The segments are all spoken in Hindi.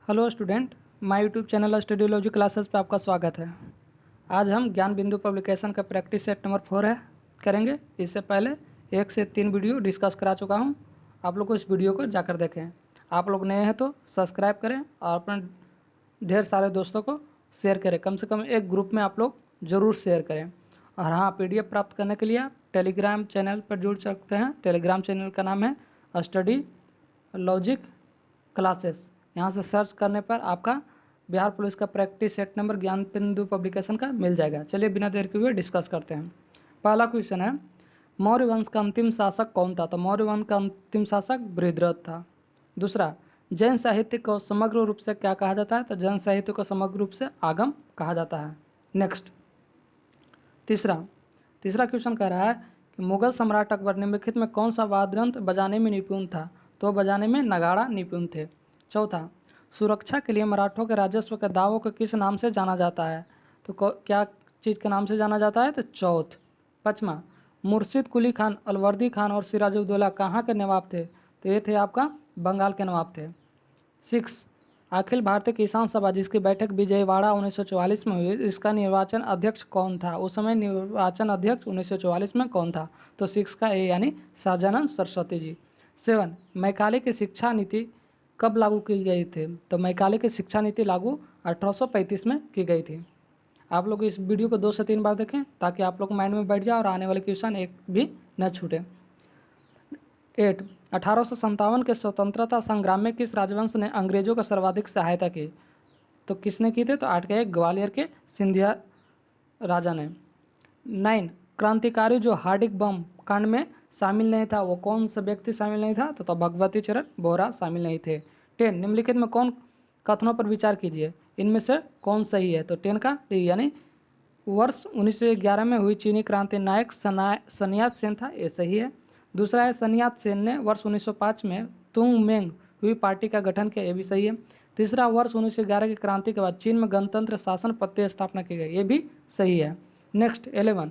Hello student, my YouTube channel Studylogy classes पे आपका स्वागत है। आज हम ज्ञान बिंदु पब्लिकेशन का प्रैक्टिस सेट नंबर 4 है करेंगे। इससे पहले 1 से 3 वीडियो डिस्कस करा चुका हूँ। आप लोग को इस वीडियो को जाकर देखें। आप लोग नए हैं तो सब्सक्राइब करें और अपने ढेर सारे दोस्तों को शेयर करें। कम से कम एक ग्रुप में आप लोग ज़रूर शेयर करें। और हाँ, PDF प्राप्त करने के लिए आप टेलीग्राम चैनल पर जुड़ सकते हैं। टेलीग्राम चैनल का नाम है स्टडी लॉजिक क्लासेस। यहाँ से सर्च करने पर आपका बिहार पुलिस का प्रैक्टिस सेट नंबर ज्ञान बिंदु पब्लिकेशन का मिल जाएगा। चलिए बिना देर के हुए डिस्कस करते हैं। पहला क्वेश्चन है, मौर्य वंश का अंतिम शासक कौन था? तो मौर्य वंश का अंतिम शासक बृहद्रथ था। दूसरा, जैन साहित्य को समग्र रूप से क्या कहा जाता है? तो जैन साहित्य को समग्र रूप से आगम कहा जाता है। नेक्स्ट, तीसरा क्वेश्चन कह रहा है कि मुगल सम्राट अकबर निम्नलिखित में कौन सा वाद्य यंत्र बजाने में निपुण था? तो बजाने में नगाड़ा निपुण थे। चौथा, सुरक्षा के लिए मराठों के राजस्व के दावों को किस नाम से जाना जाता है? तो क्या चीज़ के नाम से जाना जाता है? तो चौथ। पाँचवा, मुर्शिद कुली खान, अलवर्दी खान और सिराजुद्दौला कहाँ के नवाब थे? तो ये थे आपका बंगाल के नवाब थे। 6, अखिल भारतीय किसान सभा जिसकी बैठक विजयवाड़ा 1944 में हुई, इसका निर्वाचन अध्यक्ष कौन था? उस समय निर्वाचन अध्यक्ष 1944 में कौन था? तो 6 का ए यानी सहजानंद सरस्वती जी। 7, मैकाले की शिक्षा नीति कब लागू की गई थी? तो मैकाले की शिक्षा नीति लागू 1835 में की गई थी। आप लोग इस वीडियो को 2 से 3 बार देखें ताकि आप लोग माइंड में बैठ जाए और आने वाले क्वेश्चन एक भी न छूटे। 8, 1857 के स्वतंत्रता संग्राम में किस राजवंश ने अंग्रेजों को सर्वाधिक सहायता की? तो किसने की थी? तो 8 के ग्वालियर के सिंधिया राजा ने। 9, क्रांतिकारी जो हार्दिक बम कांड में शामिल नहीं था, वो कौन सा व्यक्ति शामिल नहीं था? तो भगवती चरण बोहरा शामिल नहीं थे। 10, निम्नलिखित में कौन कथनों पर विचार कीजिए, इनमें से कौन सही है? तो 10 का डी यानी वर्ष 1911 में हुई चीनी क्रांति नायक सन्यात सेन था, ये सही है। दूसरा है, सन्यात सेन ने वर्ष 1905 में तुंग मेंग हुई पार्टी का गठन किया, ये भी सही है। तीसरा, वर्ष 1911 की क्रांति के बाद चीन में गणतंत्र शासन पद स्थापना की गई, ये भी सही है। नेक्स्ट 11,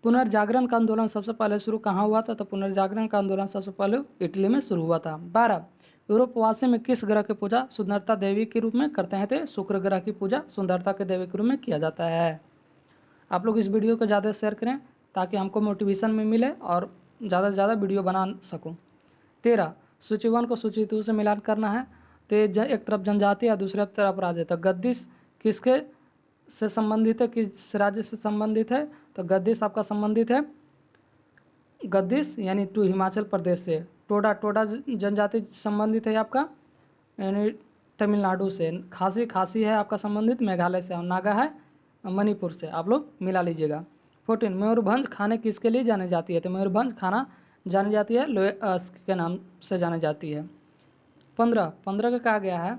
पुनर्जागरण का आंदोलन सबसे पहले शुरू कहाँ हुआ था? तो पुनर्जागरण का आंदोलन सबसे पहले इटली में शुरू हुआ था। 12, यूरोपवासी में किस ग्रह की पूजा सुंदरता देवी के रूप में करते हैं? तो शुक्र ग्रह की पूजा सुंदरता के देवी के रूप में किया जाता है। आप लोग इस वीडियो को ज़्यादा शेयर करें ताकि हमको मोटिवेशन में मिले और ज़्यादा से ज़्यादा वीडियो बना सकूं। 13, सूची 1 को सूची 2 से मिलान करना है। तो एक तरफ जनजाति है, दूसरे तरफ राज्य। तो गद्दिश किसके से संबंधित है, किस राज्य से संबंधित है? तो गद्दिश आपका संबंधित है, गद्दिश यानी टू हिमाचल प्रदेश से। टोडा जनजाति संबंधित है आपका यानी तमिलनाडु से। खासी है आपका संबंधित मेघालय से। और नागा है मणिपुर से। आप लोग मिला लीजिएगा। 14, मयूरभंज खाने किसके लिए जानी जाती है? तो मयूरभंज खाना जानी जाती है लोहे के नाम से जानी जाती है। 15 का कहा गया है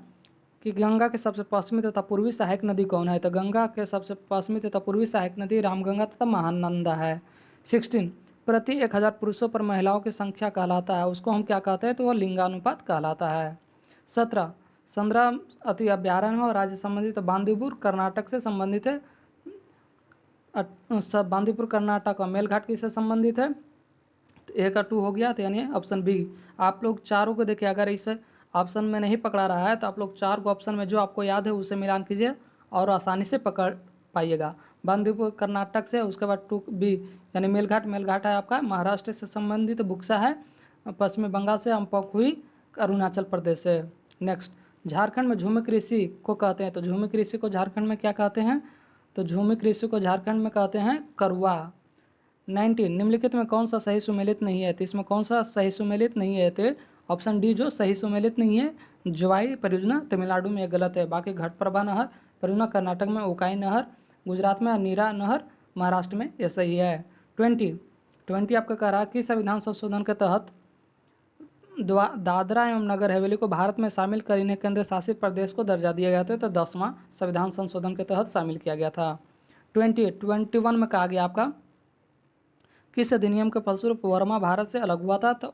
कि गंगा के सबसे पश्चिमी तथा पूर्वी सहायक नदी कौन है? तो गंगा के सबसे पश्चिमी तथा पूर्वी सहायक नदी रामगंगा तथा महानंदा है। 16, प्रति 1000 पुरुषों पर महिलाओं की संख्या कहलाता है, उसको हम क्या कहते हैं? तो वह लिंगानुपात कहलाता है। 17, संद्रा अति अभ्यारण्य और राज्य संबंधित। तो बांदीपुर कर्नाटक से संबंधित है। बांदीपुर कर्नाटक और मेलघाट किससे संबंधित है? तो ए का 2 हो गया, तो यानी ऑप्शन बी। आप लोग चारों को देखिए, अगर इस ऑप्शन में नहीं पकड़ा रहा है तो आप लोग 4 को ऑप्शन में जो आपको याद है उसे मिलान कीजिए और आसानी से पकड़ पाइएगा। बांदीपुर कर्नाटक से, उसके बाद 2 बी यानी मेलघाट है आपका महाराष्ट्र से संबंधित। बुक्सा है पश्चिमी बंगाल से। अम्पखुई अरुणाचल प्रदेश से। नेक्स्ट, झारखंड में झूमी कृषि को कहते हैं। तो झूमी कृषि को झारखंड में क्या कहते हैं? तो झूमी कृषि को झारखंड में कहते हैं करुआ। 19, निम्नलिखित में कौन सा सही सुमेलित नहीं है? तो इसमें कौन सा सही सुमेलित नहीं है? तो ऑप्शन डी जो सही सुमेलित नहीं है, ज्वाई परियोजना तमिलनाडु में गलत है। बाकी घटप्रभा नहर परियोजना कर्नाटक में, उकाई नहर गुजरात में, नीरा नहर महाराष्ट्र में, ये सही है। 20 आपका कह रहा है कि संविधान संशोधन के तहत दादरा एवं नगर हवेली को भारत में शामिल कर इन्हें केंद्र शासित प्रदेश को दर्जा दिया गया था। तो 10वां संविधान संशोधन के तहत शामिल किया गया था। 21 में कहा गया आपका किस अधिनियम के फलस्वरूप वर्मा भारत से अलग हुआ था? तो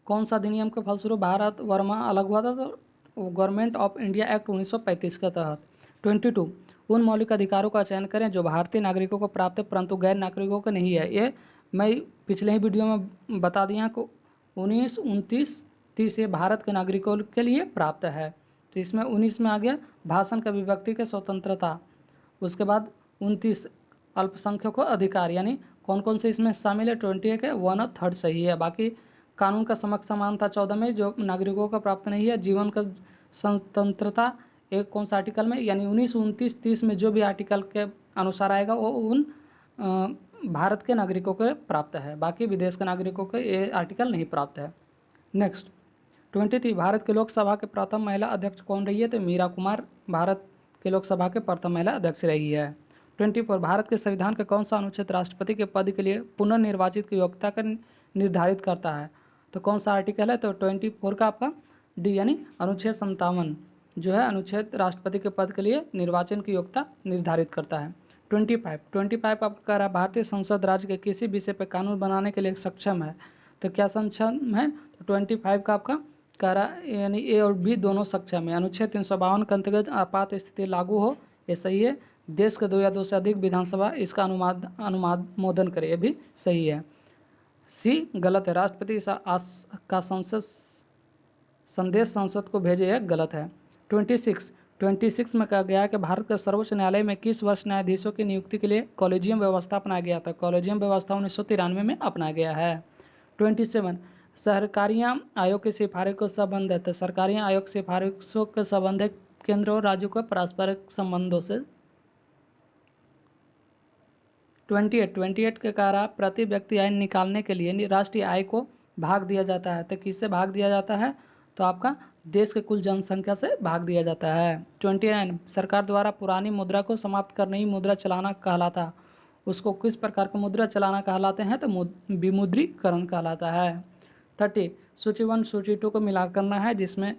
कौन सा अधिनियम के फलस्वरूप भारत वर्मा अलग हुआ था? तो गवर्नमेंट ऑफ इंडिया एक्ट 1935 के तहत। 22, उन मौलिक अधिकारों का चयन करें जो भारतीय नागरिकों को प्राप्त है परंतु गैर नागरिकों को नहीं है। ये मैं पिछले ही वीडियो में बता दिया को 19, 29 30 ये भारत के नागरिकों के लिए प्राप्त है। तो इसमें 19 में आ गया भाषण का अभिव्यक्ति के स्वतंत्रता। उसके बाद 29 अल्पसंख्यकों अधिकार, यानी कौन कौन से इसमें शामिल है, 21 है, 1/3 सही है। बाकी कानून का समक्ष समानता 14 में जो नागरिकों का प्राप्त नहीं है। जीवन का स्वतंत्रता एक कौन सा आर्टिकल में, यानी 19, 29, 30 में जो भी आर्टिकल के अनुसार आएगा वो उन भारत के नागरिकों को प्राप्त है। बाकी विदेश के नागरिकों को ये आर्टिकल नहीं प्राप्त है। नेक्स्ट 23 भारत के लोकसभा के प्रथम महिला अध्यक्ष कौन रही है, तो मीरा कुमार भारत के लोकसभा के प्रथम महिला अध्यक्ष रही है। 24 भारत के संविधान का कौन सा अनुच्छेद राष्ट्रपति के पद के लिए पुनर्निर्वाचित की योग्यता का निर्धारित करता है, तो कौन सा आर्टिकल है, तो 24 का आपका डी, यानी अनुच्छेद 57 जो है अनुच्छेद राष्ट्रपति के पद के लिए निर्वाचन की योग्यता निर्धारित करता है। 25 आपका कह रहा है भारतीय संसद राज्य के किसी विषय पर कानून बनाने के लिए सक्षम है, तो क्या सक्षम है, तो 25 का आपका कह रहा है यानी ए और बी दोनों सक्षम है। अनुच्छेद 352 के अंतर्गत आपात स्थिति लागू हो, ये सही है। देश के 2 या 2 से अधिक विधानसभा इसका अनुमोदन करे, ये भी सही है। सी गलत है, राष्ट्रपति का संसद संदेश संसद को भेजे, यह गलत है। 26 में कहा गया कि भारत के सर्वोच्च न्यायालय में किस वर्ष न्यायाधीशों की नियुक्ति के लिए कॉलेजियम व्यवस्था अपनाया गया था, कॉलेजियम व्यवस्था 1993 में अपनाया गया है। 27 सरकारियाँ आयोग की सिफारिश को संबंध है, तो सरकारी आयोग सिफारिशों के संबंध है केंद्र और राज्यों के पारस्परिक संबंधों से। 28 के कारण प्रति व्यक्ति आय निकालने के लिए राष्ट्रीय आय को भाग दिया जाता है, तो किससे भाग दिया जाता है, तो आपका देश के कुल जनसंख्या से भाग दिया जाता है। 29 सरकार द्वारा पुरानी मुद्रा को समाप्त कर नई मुद्रा चलाना कहलाता, उसको किस प्रकार का मुद्रा चलाना कहलाते हैं, तो विमुद्रीकरण कहलाता है। 30 सूची 1 सूची 2 को मिला करना है, जिसमें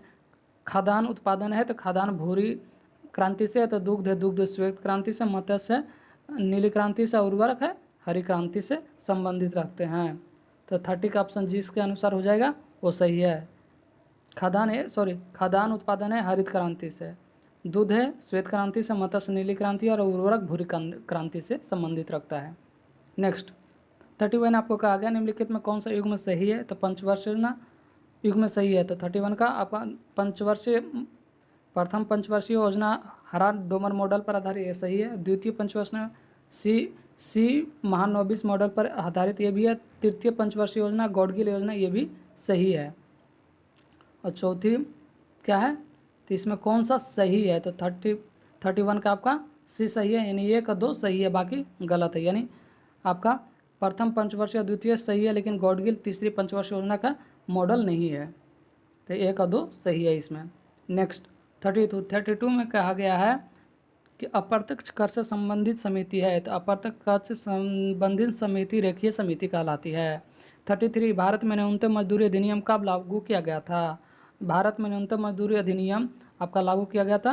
खाद्यान्न उत्पादन है, तो खाद्यान्न भूरी क्रांति से, तो दुग्ध है, दुग्ध श्वेत क्रांति से, मत्स्य नीली क्रांति से, उर्वरक है हरी क्रांति से संबंधित रखते हैं। तो 30 का ऑप्शन जिसके अनुसार हो जाएगा वो सही है। खाद्यान्न उत्पादन है हरित क्रांति से, दूध है श्वेत क्रांति से, मत्स्य नीली क्रांति और उर्वरक भूरी क्रांति से संबंधित रखता है। नेक्स्ट 31 आपको कहा गया निम्नलिखित में कौन सा युग्म सही है, तो पंचवर्षीय युग्म सही है। तो 31 का आपका प्रथम पंचवर्षीय योजना हरा डोमर मॉडल पर आधारित, ये सही है। द्वितीय पंचवर्षीय सी महानोबिस मॉडल पर आधारित, ये भी है। तृतीय पंचवर्षीय योजना गॉडगिल योजना, ये भी सही है। और चौथी क्या है, तो इसमें कौन सा सही है, तो 31 का आपका सी सही है, यानी 1 और 2 सही है, बाकी गलत है। यानी आपका प्रथम पंचवर्षीय द्वितीय सही है, लेकिन गॉडगिल तीसरी पंचवर्षीय योजना का मॉडल नहीं है, तो 1 और 2 सही है इसमें। नेक्स्ट 32 में कहा गया है कि अप्रत्यक्ष कर से संबंधित समिति है, तो अप्रत्यक्ष कर से संबंधित समिति रेखीय समिति कहलाती है। 33 भारत में न्यूनतम मजदूरी अधिनियम कब लागू किया गया था, भारत में न्यूनतम मजदूरी अधिनियम आपका लागू किया गया था,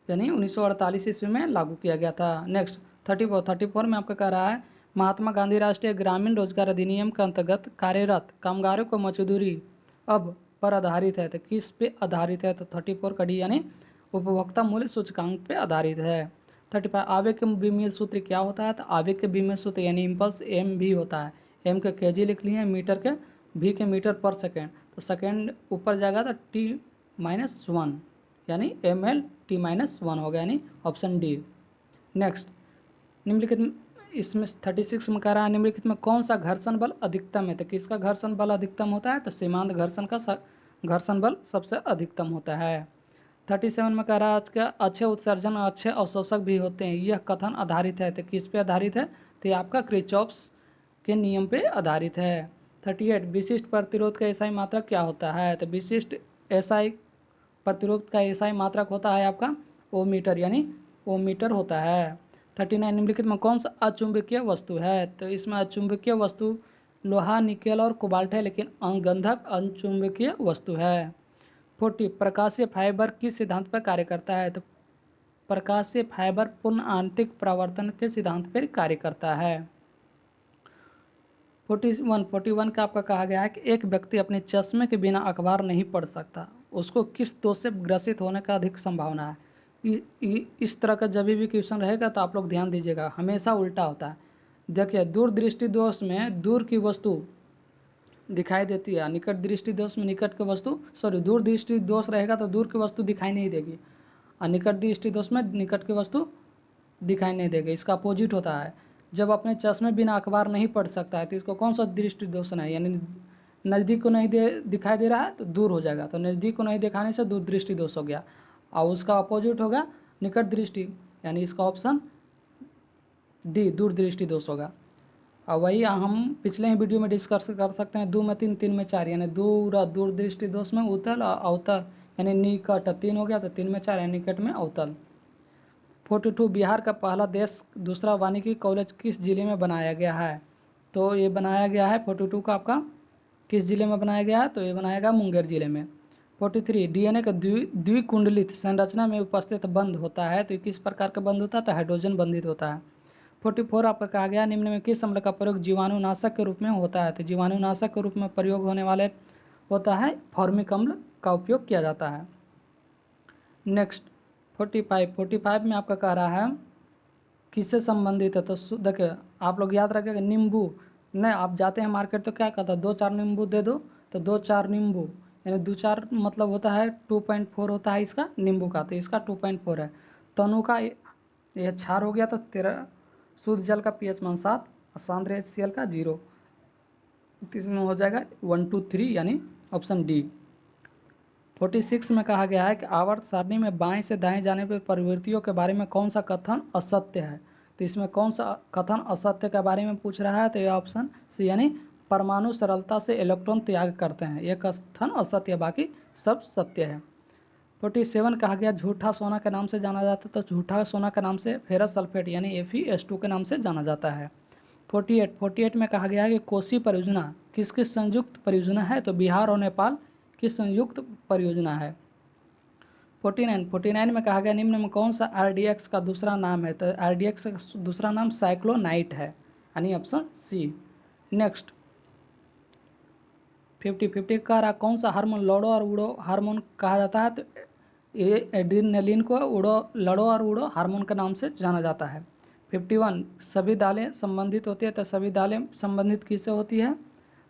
यानी 1948 ईस्वी में लागू किया गया था। नेक्स्ट 34 में आपका कह रहा है महात्मा गांधी राष्ट्रीय ग्रामीण रोजगार अधिनियम के अंतर्गत कार्यरत कामगारों को मजदूरी अब पर आधारित है, तो किस पे आधारित है, तो 34 का डी, यानी उपभोक्ता मूल्य सूचकांक पे आधारित है। 35 आवेग के विमीय सूत्र क्या होता है, तो आवेग के विमीय सूत्र यानी इम्पल्स एम भी होता है, एम के केजी लिख लिए, मीटर के भी के मीटर पर सेकेंड, तो सेकेंड ऊपर जाएगा तो T-1 यानी ml T-1 हो गया, यानी ऑप्शन डी। नेक्स्ट निम्नलिखित इसमें 36 में कह रहा है निम्नलिखित में कौन सा घर्षण बल अधिकतम है, तो किसका घर्षण बल अधिकतम होता है, तो सीमांत घर्षण का घर्षण बल सबसे अधिकतम होता है। 37 में कह रहा है कि अच्छे उत्सर्जन और अच्छे अवशोषक भी होते हैं, यह कथन आधारित है, तो किस पे आधारित है, तो ये आपका क्रिचॉफ्स के नियम पे आधारित है। 38 विशिष्ट प्रतिरोध का एसआई मात्रक क्या होता है, तो विशिष्ट एसआई प्रतिरोध का एसआई मात्रक होता है आपका ओमीटर, यानी ओमीटर होता है। 39 निम्नलिखित में कौन सा अचुंबकीय वस्तु है, तो इसमें अचुंबकीय वस्तु लोहा निकेल और कोबाल्ट है, लेकिन गंधक अचुंबकीय वस्तु है। 40 प्रकाशीय फाइबर किस सिद्धांत पर कार्य करता है, तो प्रकाशीय फाइबर पूर्ण आंतरिक परावर्तन के सिद्धांत पर कार्य करता है। 41 का आपका कहा गया है कि एक व्यक्ति अपने चश्मे के बिना अखबार नहीं पढ़ सकता, उसको किस दोष से ग्रसित होने का अधिक संभावना है। इस तरह का जब भी क्वेश्चन रहेगा तो आप लोग ध्यान दीजिएगा, हमेशा उल्टा होता है। देखिए दूरदृष्टि दोष में दूर की वस्तु दिखाई देती है। निकट दृष्टि दोष में निकट की वस्तु दूर दृष्टि दोष रहेगा तो दूर की वस्तु दिखाई नहीं देगी, और निकट दृष्टि दोष में निकट की वस्तु दिखाई नहीं देगी। इसका अपोजिट होता है, जब अपने चश्मे बिना अखबार नहीं पढ़ सकता है तो इसको कौन सा दृष्टि दोष है, यानी नज़दीक को नहीं दिखाई दे रहा है तो दूर हो जाएगा, तो नज़दीक को नहीं दिखाने से दूर दृष्टि दोष हो गया, और उसका अपोजिट होगा निकट दृष्टि, यानी इसका ऑप्शन डी दूर दृष्टि दोष होगा। और वही हम पिछले ही वीडियो में डिस्कस कर सकते हैं, 2 में 3 3 में 4, यानी दूर दृष्टि दोष में उत्तल और अवतल, यानी निकट 3 हो गया तो 3 में 4, यानी निकट में अवतल। 42 बिहार का पहला दूसरा वानिकी कॉलेज किस जिले में बनाया गया है, तो ये बनाया गया है 42 का आपका किस जिले में बनाया गया है, तो ये बनाएगा मुंगेर जिले में। 43 डीएनए का द्विकुंडलित संरचना में उपस्थित बंध होता है, तो किस प्रकार का बंध होता है, तो हाइड्रोजन बंधित होता है। 44 आपका कहा गया निम्न में किस अम्ल का प्रयोग जीवाणुनाशक के रूप में होता है, तो जीवाणुनाशक के रूप में प्रयोग होने वाले होता है फॉर्मिक अम्ल का उपयोग किया जाता है। नेक्स्ट 45 में आपका कह रहा है किससे संबंधित है, तो देखिए आप लोग याद रखिएगा, नींबू नहीं, आप जाते हैं मार्केट तो क्या कहता है 2-4 नींबू दे दो, तो 2-4 नींबू, यानी 2-4 मतलब होता है 2.4 होता है इसका नींबू का, तो इसका 2.4 है। तनु का यह क्षार हो गया तो 13, शुद्ध जल का पीएच मान 7, सांद्र HCl का 0, तो इसमें हो जाएगा 1 2 3, यानी ऑप्शन डी। 46 में कहा गया है कि आवर्त सारणी में बाएं से दाएं जाने पर प्रवृत्तियों के बारे में कौन सा कथन असत्य है, तो इसमें कौन सा कथन असत्य के बारे में पूछ रहा है, तो यह ऑप्शन सी, यानी परमाणु सरलता से इलेक्ट्रॉन त्याग करते हैं, यह कथन असत्य है, बाकी सब सत्य है। 47 कहा गया झूठा सोना के नाम से जाना जाता है, तो झूठा सोना के नाम से फेरस सल्फेट यानी FeS2 के नाम से जाना जाता है। 48 में कहा गया है कि कोसी परियोजना किस किस संयुक्त परियोजना है, तो बिहार और नेपाल की संयुक्त परियोजना है। 49 में कहा गया निम्न में कौन सा RDX का दूसरा नाम है, तो RDX का दूसरा नाम साइक्लोनाइट है, यानी ऑप्शन सी। नेक्स्ट 50 कह रहा कौन सा हार्मोन लड़ो और उड़ो हार्मोन कहा जाता है, तो ये एड्रेनलिन को लड़ो और उड़ो हार्मोन के नाम से जाना जाता है। 51 सभी दालें संबंधित होती है, तो सभी दालें संबंधित किससे होती है,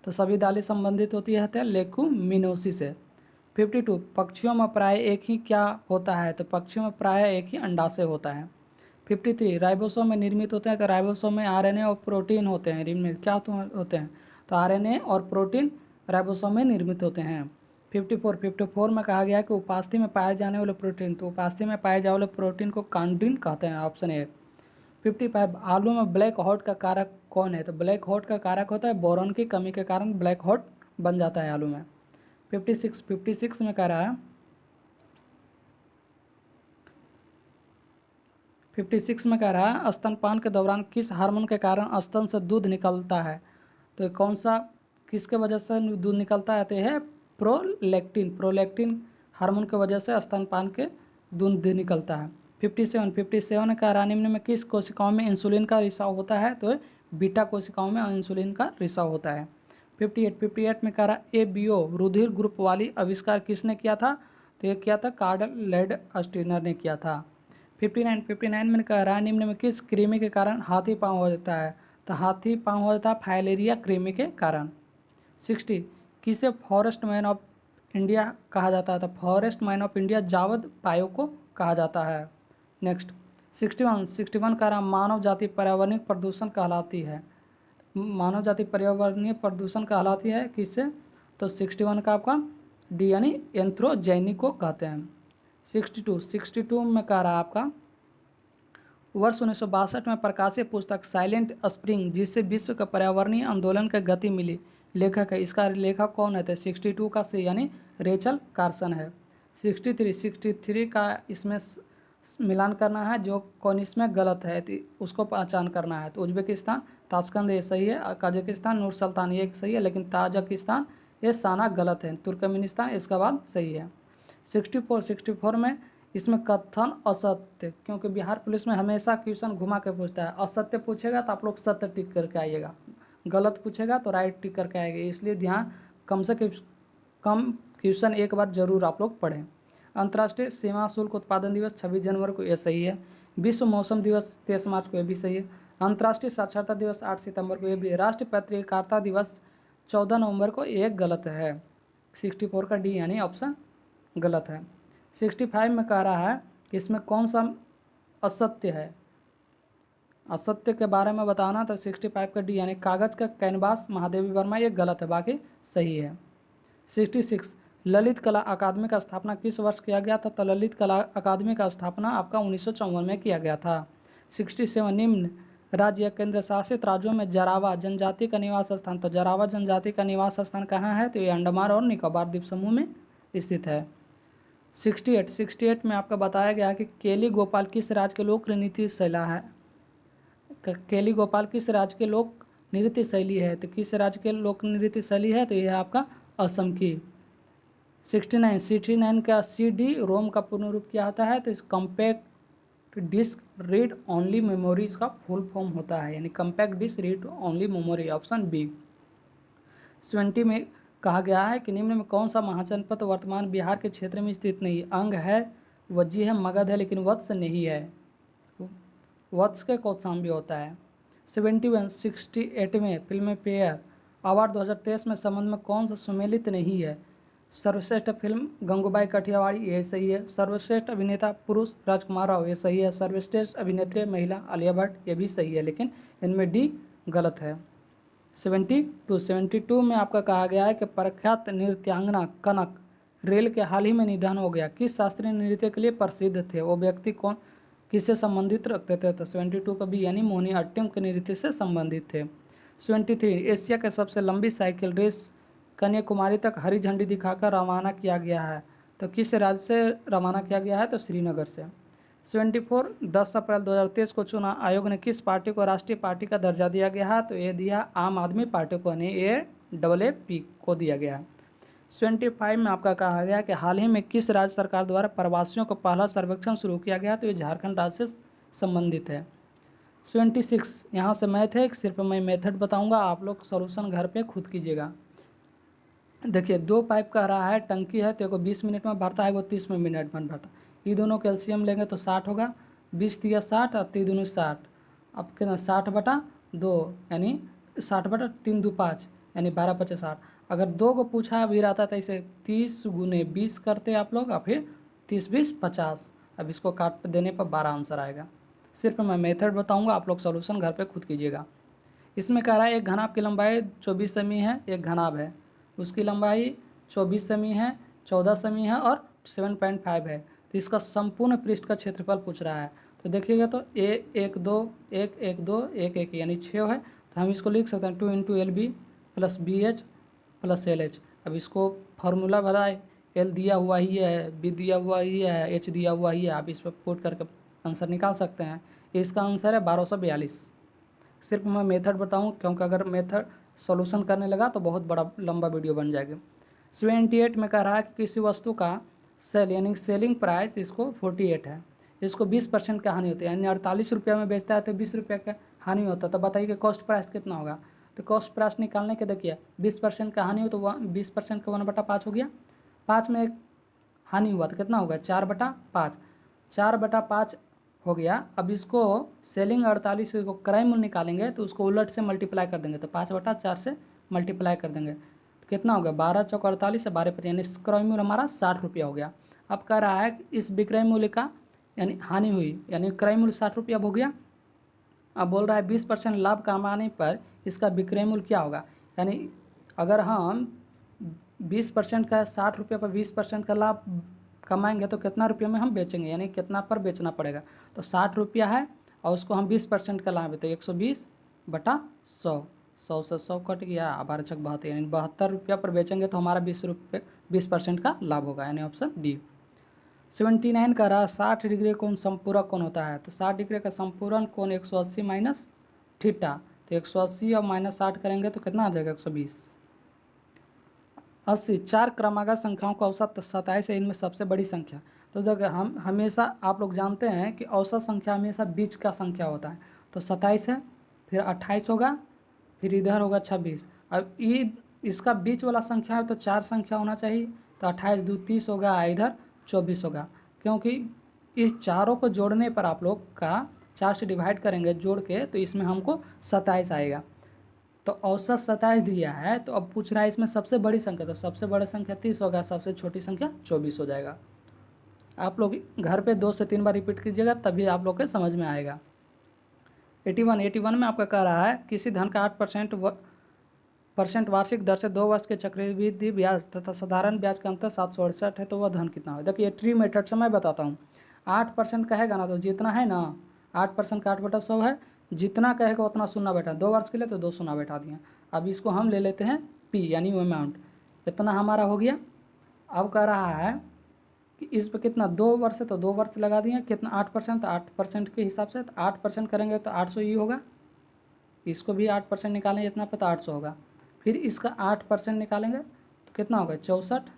तो सभी दालें संबंधित होती है तो लेकुमिनोसिस से। 52 पक्षियों में प्राय एक ही क्या होता है, तो पक्षियों में प्राय एक ही अंडाशय होता है। 53 राइबोसोम में निर्मित होते हैं, तो राइबोसोम में RNA और प्रोटीन होते हैं, निर्मित क्या होते हैं, तो RNA और प्रोटीन राइबोसोम में निर्मित होते हैं। 54 में कहा गया कि उपास्थि में पाए जाने वाले प्रोटीन, तो उपास्थि में पाए जाने वाले प्रोटीन को कांड्रिन कहते हैं, ऑप्शन ए। 55 आलू में ब्लैक हॉट का कारक कौन है, तो ब्लैक हॉट का कारक होता है बोरॉन की कमी के कारण ब्लैक हॉट बन जाता है आलू में। 56 में कह रहा है 56 में कह रहा है स्तनपान के दौरान किस हार्मोन के कारण स्तन से दूध निकलता है, तो कौन सा किसके वजह से दूध निकलता है, तो यह है प्रोलैक्टिन हार्मोन की वजह से स्तनपान के दूध निकलता है। 57 का रहा निम्न में किस कोशिकाओं में इंसुलिन का रिसाव होता है, तो बीटा कोशिकाओं में इंसुलिन का रिसाव होता है। 58 में कह रहा ABO रुधिर ग्रुप वाली आविष्कार किसने किया था, तो ये किया था कार्ल लैंडस्टीनर ने किया था। 59 में कह रहा है निम्न में किस कृमि के कारण हाथी पाँव हो जाता है, तो हाथी पाँव हो जाता है फाइलेरिया कृमि के कारण। 60 किसे फॉरेस्ट मैन ऑफ इंडिया कहा जाता है, तो forest man of India Jawad पायो को कहा जाता है। नेक्स्ट 61 का नाम मानव जाति पर्यावरणीय प्रदूषण कहलाती है, मानव जाति पर्यावरणीय प्रदूषण कहलाती है किससे, तो 61 का आपका डी यानी एंथ्रोजेनी को कहते हैं। 62 में कह रहा है आपका वर्ष 1962 में प्रकाशित पुस्तक साइलेंट स्प्रिंग जिससे विश्व के पर्यावरणीय आंदोलन के गति मिली लेखक है, इसका लेखक कौन है, तो 62 का सी यानी रेचल कार्सन है। 63 का इसमें मिलान करना है, जो कौन इसमें गलत है तो उसको पहचान करना है, तो उज्बेकिस्तान ताशकंद ये सही है, कजाकिस्तान नूर सुल्तान ये सही है, लेकिन ताजिकिस्तान ये साना गलत है, तुर्कमेनिस्तान इसका बाद सही है। 64 में इसमें कथन असत्य, क्योंकि बिहार पुलिस में हमेशा क्वेश्चन घुमा के पूछता है, असत्य पूछेगा तो आप लोग सत्य टिक करके आइएगा, गलत पूछेगा तो राइट टिक करके आएगा, इसलिए ध्यान कम से कम क्वेश्चन एक बार जरूर आप लोग पढ़ें। अंतर्राष्ट्रीय सीमा शुल्क उत्पादन दिवस 26 जनवरी को, यह सही है। विश्व मौसम दिवस 23 मार्च को, यह भी सही है। अंतर्राष्ट्रीय साक्षरता दिवस 8 सितंबर को, यह भी। राष्ट्रीय पत्रकारिता दिवस 14 नवंबर को, एक गलत है। 64 का डी यानी ऑप्शन गलत है। 65 में कह रहा है कि इसमें कौन सा असत्य है, असत्य के बारे में बताना, तो 65 का डी यानी कागज का कैनवास महादेवी वर्मा, ये गलत है, बाकी सही है। 66 ललित कला अकादमी का स्थापना किस वर्ष किया गया था, तो ललित कला अकादमी का स्थापना आपका 1954 में किया गया था। 67 निम्न राज्य या केंद्र शासित राज्यों में जरावा जनजाति का निवास स्थान, तो जरावा जनजाति का निवास स्थान कहाँ है, तो ये अंडमान और निकोबार द्वीप समूह में स्थित है। 68 में आपका बताया गया है कि केली गोपाल किस राज्य के लोक नृत्य शैला है, केली गोपाल किस राज्य के लोक नृत्य शैली है, तो किस राज्य के लोक नृत्य शैली है, तो यह है आपका असम की। 69 का CD रोम का पूर्ण रूप क्या होता है, तो इस compact disc read only memory इसका फुल फॉर्म होता है, यानी compact disc read only memory, option B. 70 में कहा गया है कि निम्न में कौन सा महाजनपद वर्तमान बिहार के क्षेत्र में स्थित नहीं, अंग है, वज्जी है, मगध है, लेकिन वत्स नहीं है, वत्स के कौशाम्बी होता है। 68 में फिल्म फेयर अवार्ड 2023 में संबंध में कौन सा सम्मिलित नहीं है, सर्वश्रेष्ठ फिल्म गंगूबाई काठियावाड़ी, ये सही है। सर्वश्रेष्ठ अभिनेता पुरुष राजकुमार राव, ये सही है। सर्वश्रेष्ठ अभिनेत्री महिला आलिया भट्ट, ये भी सही है, लेकिन इनमें डी गलत है। 72 में आपका कहा गया है कि प्रख्यात नृत्यांगना कनक रेल के हाल ही में निधन हो गया, किस शास्त्रीय नृत्य के लिए प्रसिद्ध थे, वो व्यक्ति कौन, किससे संबंधित रखते थे, तो 72 का भी यानी मोहिनी अट्टम के नृत्य से संबंधित थे। 73 एशिया के सबसे लंबी साइकिल रेस कन्याकुमारी तक हरी झंडी दिखाकर रवाना किया गया है, तो किस राज्य से रवाना किया गया है, तो श्रीनगर से। 74 10 अप्रैल 2023 को चुनाव आयोग ने किस पार्टी को राष्ट्रीय पार्टी का दर्जा दिया गया है, तो ये दिया आम आदमी पार्टी को, यानी AAP को दिया गया है। 75 में आपका कहा गया कि हाल ही में किस राज्य सरकार द्वारा प्रवासियों को पहला सर्वेक्षण शुरू किया गया, तो ये झारखंड राज्य से संबंधित है। 76 यहाँ से मैथ है, सिर्फ मैं मेथड बताऊंगा, आप लोग सॉल्यूशन घर पे खुद कीजिएगा। देखिए 2 पाइप कह रहा है, टंकी है, तो 20 मिनट में भरता है, वो 30 मिनट में भरता है। ये दोनों कैल्शियम लेंगे तो 60 होगा, 20 दिया 60 और 3 दूनी 60, अब कितना 60/2 यानी 60/3 2 5 यानी 12×5 = 60। अगर 2 को पूछा भी रहता तो इसे 30 × 20 करते आप लोग, और फिर 30 20 50, अब इसको काट देने पर 12 आंसर आएगा। सिर्फ मैं मेथड बताऊँगा, आप लोग सोल्यूशन घर पर खुद कीजिएगा। इसमें कह रहा है एक घनाभ की लंबाई 24 सेमी है, एक घनाभ है, उसकी लंबाई 24 सेमी है, 14 सेमी है और 7.5 है, तो इसका संपूर्ण पृष्ठ का क्षेत्रफल पूछ रहा है। तो देखिएगा तो A1 2 1 1 2 1 1 यानी 6 है, तो हम इसको लिख सकते हैं 2 × LB + BH + LH। अब इसको फार्मूला बनाए, L दिया हुआ ही है, B दिया हुआ ही है, H दिया हुआ ही है, आप इस पर पुट करके आंसर निकाल सकते हैं। इसका आंसर है 1242। सिर्फ मैं मेथड बताऊँ, क्योंकि अगर मेथड सॉल्यूशन करने लगा तो बहुत बड़ा लंबा वीडियो बन जाएगा। 78 में कह रहा है कि किसी वस्तु का सेल यानी सेलिंग प्राइस इसको 48 है, इसको 20% का हानि होती है, यानी 48 रुपये में बेचता है तो 20 रुपये का हानि होता है, तो बताइए कि कॉस्ट प्राइस कितना होगा। तो कॉस्ट प्राइस निकालने के देखिए 20% का हानि हो तो 20% का 1/5 हो गया, 5 में एक हानि हुआ तो कितना होगा 4/5, 4/5 हो गया। अब इसको सेलिंग 48 को क्रय मूल्य निकालेंगे तो उसको उलट से मल्टीप्लाई कर देंगे, तो 5/4 से मल्टीप्लाई कर देंगे तो कितना होगा 12 × 4 = 48 से 12 यानी क्रय मूल्य हमारा 60 रुपया हो गया। अब कह रहा है कि इस विक्रय मूल्य का यानी हानि हुई, यानी क्रय मूल्य 60 रुपया हो गया। अब बोल रहा है 20% लाभ कमाने पर इसका विक्रय मूल्य क्या होगा, यानी अगर हम 20% का 60 रुपये पर 20% का लाभ कमाएंगे तो कितना रुपये में हम बेचेंगे, यानी कितना पर बेचना पड़ेगा। तो 60 रुपया है और उसको हम 20% का लाभ है, तो 120/100, 100 से 100 कट गया, 12 × 72 यानी 72 रुपया पर बेचेंगे तो हमारा 20% का लाभ होगा, यानी ऑप्शन डी। 79 का रहा 60 डिग्री कोण संपूरक कोण होता है, तो 60 डिग्री का संपूर्ण कोण 180 - थीटा, तो 180 और -60 करेंगे तो कितना आ जाएगा 120। 80 4 क्रमागत संख्याओं का औसत 27 है, इनमें सबसे बड़ी संख्या, तो देखिए हम हमेशा आप लोग जानते हैं कि औसत संख्या हमेशा बीच का संख्या होता है, तो 27 है, फिर 28 होगा, फिर इधर होगा 26। अब ये इसका बीच वाला संख्या है तो 4 संख्या होना चाहिए, तो 28 2 30 होगा, इधर 24 होगा, क्योंकि इस चारों को जोड़ने पर आप लोग का 4 से डिवाइड करेंगे जोड़ के, तो इसमें हमको 27 आएगा। तो औसत 27 दिया है, तो अब पूछ रहा है इसमें सबसे बड़ी संख्या, तो सबसे बड़ी संख्या 30 होगा, सबसे छोटी संख्या 24 हो जाएगा। आप लोग घर पे 2 से 3 बार रिपीट कीजिएगा, तभी आप लोग के समझ में आएगा। 81 में आपका कह रहा है किसी धन का 8% वार्षिक दर से 2 वर्ष के चक्रवृद्धि ब्याज तथा साधारण ब्याज का अंतर 768 है, तो वह धन कितना है। देखिए ट्री मेथड से मैं बताता हूँ। 8% कहेगा ना, तो जितना है ना 8% का 8/100 है, जितना कहेगा उतना शून्य बैठा, 2 वर्ष के लिए तो 2 शून्य बैठा दिए। अब इसको हम ले लेते हैं पी यानी वो अमाउंट, इतना हमारा हो गया। अब कह रहा है कि इस पर कितना 2 वर्ष है, तो 2 वर्ष लगा दिए, कितना 8%, तो 8% के हिसाब से, तो 8% करेंगे तो 800 ही होगा। इसको भी 8% निकालेंगे इतना पे, तो 800 होगा। फिर इसका 8% निकालेंगे तो कितना होगा 64,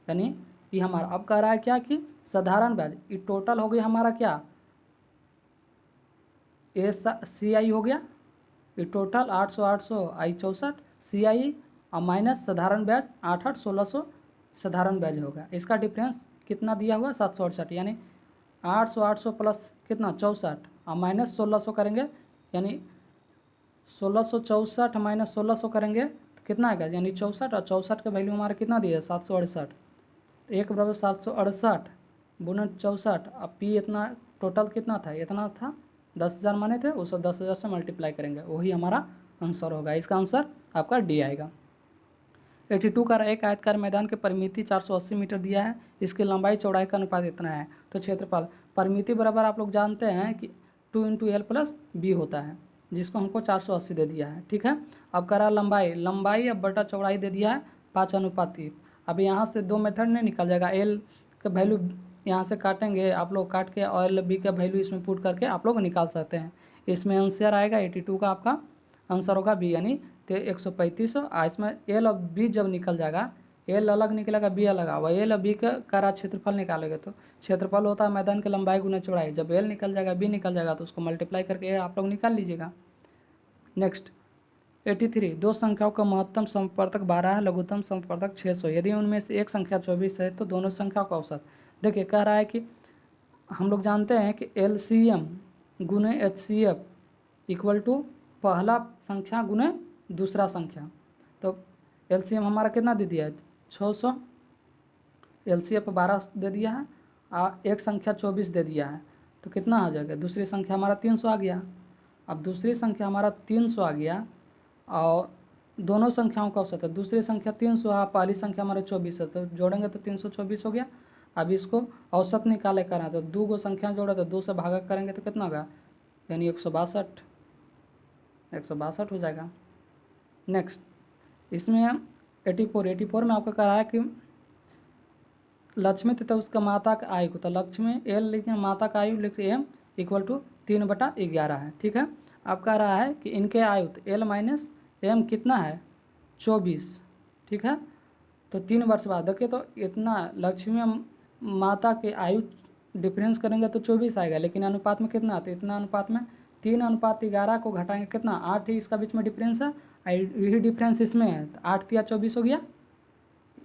यानी ये हमारा। अब कह रहा है क्या कि साधारण ब्याज, ये टोटल हो गया हमारा क्या, ए सी आई हो गया, ये टोटल 800 800 आई 64 सी आई और माइनस साधारण ब्याज 8 8 1600 साधारण ब्याज होगा। इसका डिफरेंस कितना दिया हुआ 768, यानी 800 प्लस कितना 64 और माइनस 1600 करेंगे, यानी 1664 माइनस 1600 करेंगे तो कितना आएगा, यानी 64, और 64 का वैल्यू हमारा कितना दिया है 768। तो 1 = 768 गुना 64, अब पी इतना टोटल कितना था, इतना था 10,000 माने थे, उसको 10,000 से मल्टीप्लाई करेंगे, वही हमारा आंसर होगा। इसका आंसर आपका डी आएगा। 82 का एक आयतकार मैदान के परिमिति 480 मीटर दिया है, इसकी लंबाई चौड़ाई का अनुपात इतना है, तो क्षेत्रफल। परिमिति बराबर आप लोग जानते हैं कि 2 × L + B होता है, जिसको हमको 480 दे दिया है, ठीक है। अब करा लंबाई अब बटा चौड़ाई दे दिया है 5:3। अब यहाँ से 2 मेथड नहीं निकल जाएगा, एल का वैल्यू यहाँ से काटेंगे आप लोग, काट के और L/B का वैल्यू इसमें पुट करके आप लोग निकाल सकते हैं। इसमें आंसर आएगा 82 का आपका आंसर होगा बी, यानी 135। इसमें एल और बी जब निकल जाएगा, एल अलग निकलेगा बी अलग, वह एल और बी का करा क्षेत्रफल निकालेंगे, तो क्षेत्रफल होता है मैदान की लंबाई गुना चौड़ाई। जब एल निकल जाएगा बी निकल जाएगा तो उसको मल्टीप्लाई करके आप लोग निकाल लीजिएगा। नेक्स्ट 83, दो संख्याओं का महत्तम समवर्तक 12 है, लघुत्तम समवर्तक 600। यदि उनमें से एक संख्या 24 है तो दोनों संख्याओं का औसत। देखिए कह रहा है कि हम लोग जानते हैं कि LCM गुने HCF इक्वल टू पहला संख्या गुने दूसरा संख्या। तो LCM हमारा कितना दे दिया है 600, LCF 12 दे दिया है, एक संख्या 24 दे दिया है, तो कितना आ जाएगा, दूसरी संख्या हमारा 300 आ गया। अब दूसरी संख्या हमारा 300 आ गया और दोनों संख्याओं का औसत है, दूसरी संख्या 300 है, पहली संख्या हमारे 24 है, तो जोड़ेंगे तो 324 हो गया। अब इसको औसत निकाले करना, तो 2 गो संख्या जोड़े तो 2 से भागा करेंगे तो कितना होगा, यानी 162 हो जाएगा। नेक्स्ट इसमें 84 में आपका कह रहा है कि लक्ष्मी तथा उसका माता का आयु को, तो लक्ष्मी एल लिखे, माता का आयु लिखे एम इक्वल टू 3/11 है, ठीक है। अब कह रहा है कि इनके आयु, तो एल माइनस एम कितना है 24, ठीक है। तो 3 वर्ष बाद देखिए, तो इतना लक्ष्मी माता के आयु डिफरेंस करेंगे तो 24 आएगा, लेकिन अनुपात में कितना आता है, इतना अनुपात में 3:11 को घटाएंगे कितना 8 ही इसका बीच में डिफरेंस है, यही डिफरेंस इसमें है, तो 8 × 24 हो गया,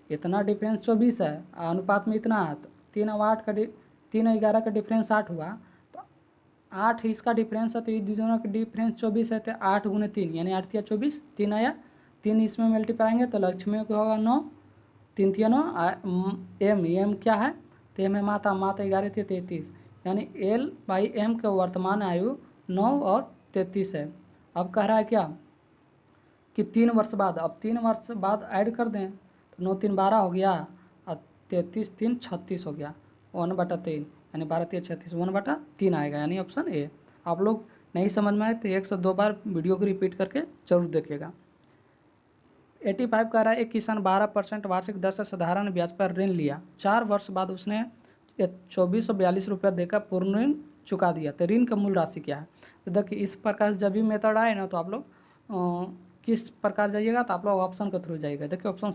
इतना डिफरेंस 24 है, अनुपात में इतना है, तो 3 और 8 का 3 और 11 का डिफरेंस 8 हुआ, तो 8 इसका डिफरेंस है, तो ये दोनों का डिफरेंस 24 है, तो 8 × 3 यानी 8 × 24, 3 आया, 3 इसमें मल्टीप्लाई तो लक्ष्मी को होगा 9, 3 × 9, एम क्या है, तो एम है माता 11 थी 33, यानी L/M के वर्तमान आयु 9 और 33 है। अब कह रहा है क्या कि 3 वर्ष बाद, अब 3 वर्ष बाद ऐड कर दें, तो 9 × 3 = 12 हो गया और 33 × 3 = 36 हो गया, 1/3 यानी 12 × 3 = 36, 1/3 आएगा, यानी ऑप्शन ए। आप लोग नहीं समझ में आए तो 102 बार वीडियो को रिपीट करके जरूर देखिएगा। 85 कह रहा है एक किसान 12% वार्षिक दर से साधारण ब्याज पर ऋण लिया, 4 वर्ष बाद उसने 2442 रुपया देकर पूर्ण ऋण चुका दिया, तो ऋण का मूल राशि क्या है। तो देखिए इस प्रकार जब भी मेथड आए ना, तो आप लोग किस प्रकार जाइएगा, तो आप लोग ऑप्शन के थ्रू जाइएगा। देखिए ऑप्शन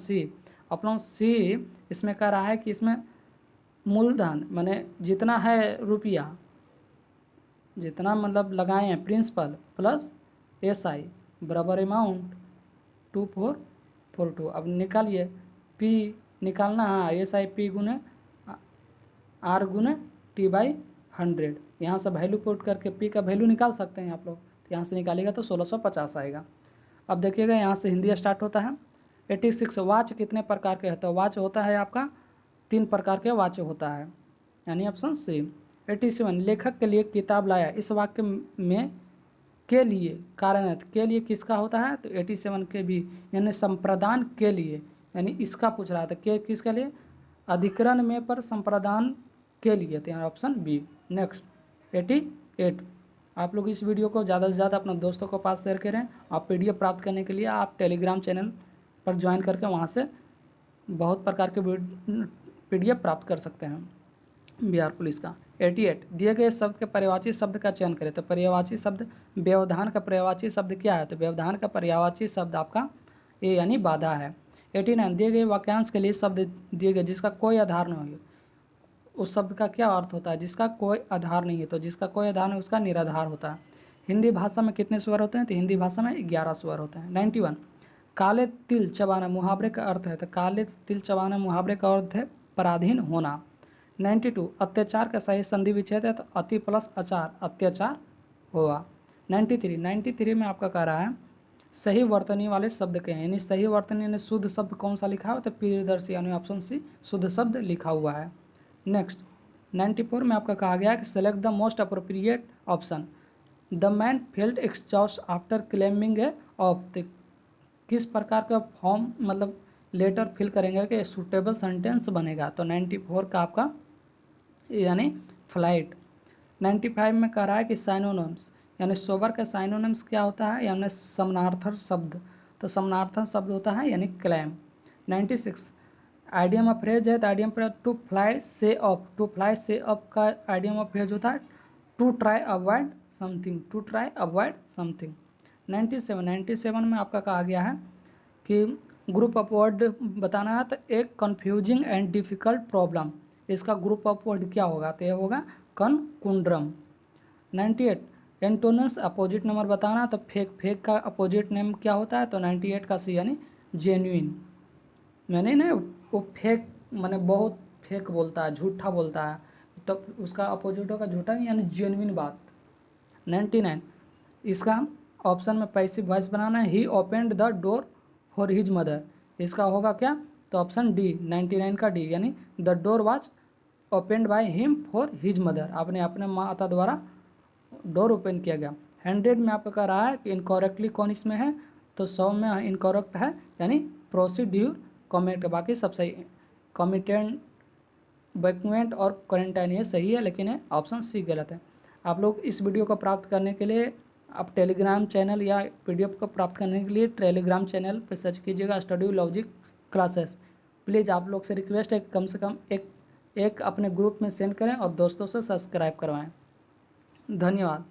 सी इसमें कह रहा है कि इसमें मूलधन माने जितना है रुपया, जितना मतलब लगाए हैं प्रिंसिपल प्लस SI बराबर अमाउंट 2442। अब निकालिए P निकालना है, SI P गुने R गुने T/100, यहाँ से वैल्यू पुट करके P का वैल्यू निकाल सकते हैं आप लोग, तो यहाँ से निकालेगा तो 1650 आएगा। अब देखिएगा यहाँ से हिंदी स्टार्ट होता है। 86 वाच कितने प्रकार के हैं, तो वाच होता है आपका 3 प्रकार के वाच होता है, यानी ऑप्शन सी। 87 लेखक के लिए किताब लाया, इस वाक्य में के लिए कारण के लिए किसका होता है, तो 87 के भी, यानी संप्रदान के लिए, यानी इसका पूछ रहा था के किसके लिए, अधिकरण में पर संप्रदान के लिए, तो यहाँ ऑप्शन बी। नेक्स्ट 88 आप लोग इस वीडियो को ज़्यादा से ज़्यादा अपने दोस्तों के पास शेयर करें। आप PDF प्राप्त करने के लिए आप टेलीग्राम चैनल पर ज्वाइन करके वहाँ से बहुत प्रकार के PDF प्राप्त कर सकते हैं बिहार पुलिस का। 88 दिए गए शब्द के पर्यायवाची शब्द का चयन करें, तो पर्यायवाची शब्द व्यवधान का पर्यायवाची शब्द क्या है, तो व्यवधान का पर्यायवाची शब्द आपका ए यानी बाधा है। 89 दिए गए वाक्यांश के लिए शब्द दिए गए जिसका कोई आधार नहीं हो, उस शब्द का क्या अर्थ होता है, जिसका कोई आधार नहीं है, तो जिसका कोई आधार नहीं उसका निराधार होता है। हिंदी भाषा में कितने स्वर होते हैं, तो हिंदी भाषा में 11 स्वर होते हैं। 91 काले तिल चबाना मुहावरे का अर्थ है, तो काले तिल चबाना मुहावरे का अर्थ है पराधीन होना। 92 अत्याचार का सही संधि विच्छेद है, तो अति प्लस आचार अत्याचार हुआ। 93 में आपका कह रहा है सही वर्तनी वाले शब्द के हैं, यानी सही वर्तनी यानी शुद्ध शब्द कौन सा लिखा हुआ, तो प्रियदर्शी यानी ऑप्शन सी शुद्ध शब्द लिखा हुआ है। नेक्स्ट 94 में आपका कहा गया है कि select the most appropriate option. The man felt exhausted after claiming a off, किस प्रकार का फॉर्म मतलब लेटर फिल करेंगे कि सूटेबल सेंटेंस बनेगा, तो 94 का आपका यानी फ्लाइट। 95 में कह रहा है कि साइनोनिम्स यानी सोबर का साइनोनिम्स क्या होता है, यानी समानार्थक शब्द, तो समानार्थक शब्द होता है यानी क्लेम। 96 आइडियम ऑफ फ्रेज है, तो आइडियम पर टू फ्लाई से ऑफ, टू फ्लाई से ऑफ का आइडियम ऑफ फ्रेज होता है to try avoid something, to try avoid something. 97 में आपका कहा गया है कि ग्रुप ऑफ वर्ड बताना है, तो एक कन्फ्यूजिंग एंड डिफ़िकल्ट प्रॉब्लम, इसका ग्रुप ऑफ वर्ड क्या होगा, तो यह होगा कनकुंड्रम। 98 एंटोनिम्स अपोजिट नंबर बताना, तो फेक का अपोजिट नेम क्या होता है, तो 98 का सी यानी जेन्युइन, मैंने ना वो फेक मैंने बहुत फेक बोलता है, झूठा बोलता है, तो उसका अपोजिट होगा झूठा यानी जेन्युइन बात। 99 इसका ऑप्शन में पैसिव वॉइस बनाना है, he opened the door for his mother, इसका होगा क्या, तो ऑप्शन डी 99 का डी, यानी the door was opened by him for his mother, आपने अपने माता द्वारा डोर ओपन किया गया। 100 में आपका कह रहा है कि इनकॉरेक्टली कौन इसमें है, तो 100 में इनकॉरेक्ट है, यानी प्रोसीड्यूर कॉमेंट, बाकी सब सही। कॉमिटेंट वैक्यूमेंट और क्वारंटाइन ये सही है, लेकिन ये ऑप्शन सी गलत है। आप लोग इस वीडियो को प्राप्त करने के लिए आप टेलीग्राम चैनल या PDF को प्राप्त करने के लिए टेलीग्राम चैनल पर सर्च कीजिएगा स्टडी लॉजिक क्लासेस। प्लीज़ आप लोग से रिक्वेस्ट है कि कम से कम एक अपने ग्रुप में सेंड करें और दोस्तों से सब्सक्राइब करवाएं। धन्यवाद।